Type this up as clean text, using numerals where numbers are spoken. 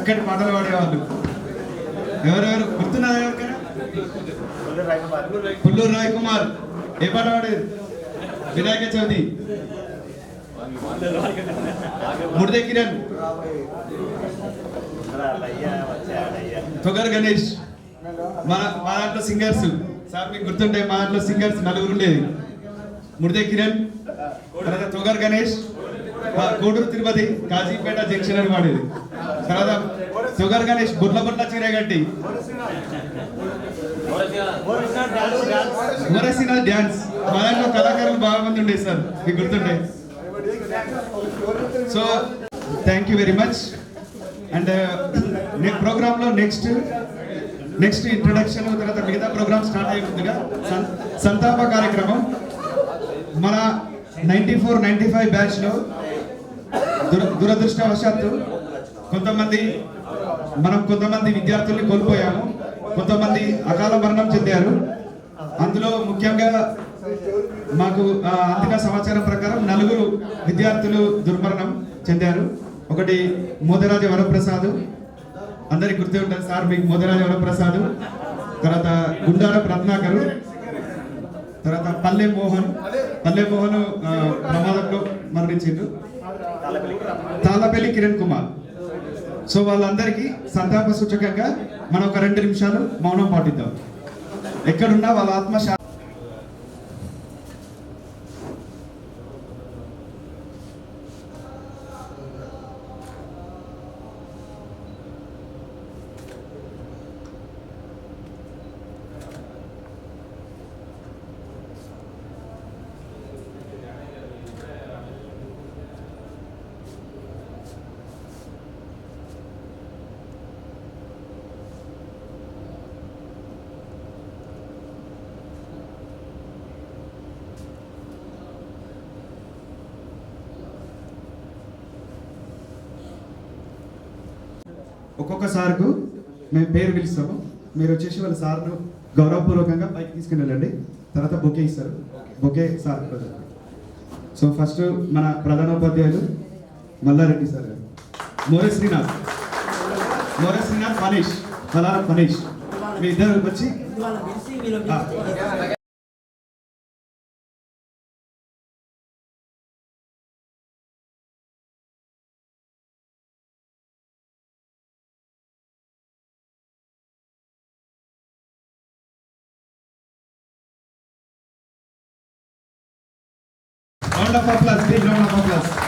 చక్కటి పాటలు పాడేవాళ్ళు. ఎవరెవరు గుర్తున్నారు? ఎవరికైనా? పుల్లూరు రాయ్ కుమార్ ఏ పాట పాడేది? వినాయక చవితి. ముడిదే కిరణ్, తొగర్ గణేష్. మా దాంట్లో సింగర్స్ సార్ మీకు గుర్తుంటాయి, మా దాంట్లో సింగర్స్ నలుగురు ఉండేది. ముడిదే కిరణ్, తర్వాత తొగర్ గణేష్, కోడూరు తిరుపతి కాజీపేట జంక్షన్ అని వాడేది. తర్వాత తొగర్ గణేష్ బుర్ల చీరగట్టి, మొరసిన డ్యాన్స్. మా దాంట్లో కళాకారులు బాగా మంది ఉండేది సార్, మీకు గుర్తుండే. So thank you very much. And program లో నెక్స్ట్ ఇంట్రొడక్షన్, తర్వాత మిగతా ప్రోగ్రామ్ స్టార్ట్ అయ్యే ముందుగా సంతాప కార్యక్రమం. మన 94-95 బ్యాచ్ లో దురదృష్టవశాత్తు కొంతమంది విద్యార్థుల్ని కోల్పోయాము, కొంతమంది అకాల మరణం చెందారు. అందులో ముఖ్యంగా మాకు అంతిమ సమాచారం ప్రకారం 4 విద్యార్థులు దుర్మరణం చెందారు. ఒకటి మోదరాజ వరప్రసాద్, అందరికి గుర్తు ఉంటుంది సార్ మీకు, మోదరాజ వరప్రసాద్. తర్వాత గుండారపు రత్నాకరు, తర్వాత పల్లె మోహన్ ప్రమాదంలో మరణించిండు. తాళ్ళపల్లి కిరణ్ కుమార్. సో వాళ్ళందరికీ సంతాప సూచకంగా మనం ఒక 2 నిమిషాలు మౌనం పాటిద్దాం. ఎక్కడున్నా వాళ్ళ ఆత్మ ఒక్కొక్క సార్కు మేము పేరు పిలుస్తాము, మీరు వచ్చేసి వాళ్ళ సార్ను గౌరవపూర్వకంగా పైకి తీసుకుని వెళ్ళండి. తర్వాత బొకే ఇస్తారు, బొకే సార్. సో ఫస్ట్ మన ప్రధానోపాధ్యాయులు మల్లారెడ్డి సార్ గారు, మోరే శ్రీనాథ్ మనీష్ మీ ఇద్దరు వచ్చి round of applause, big round of applause.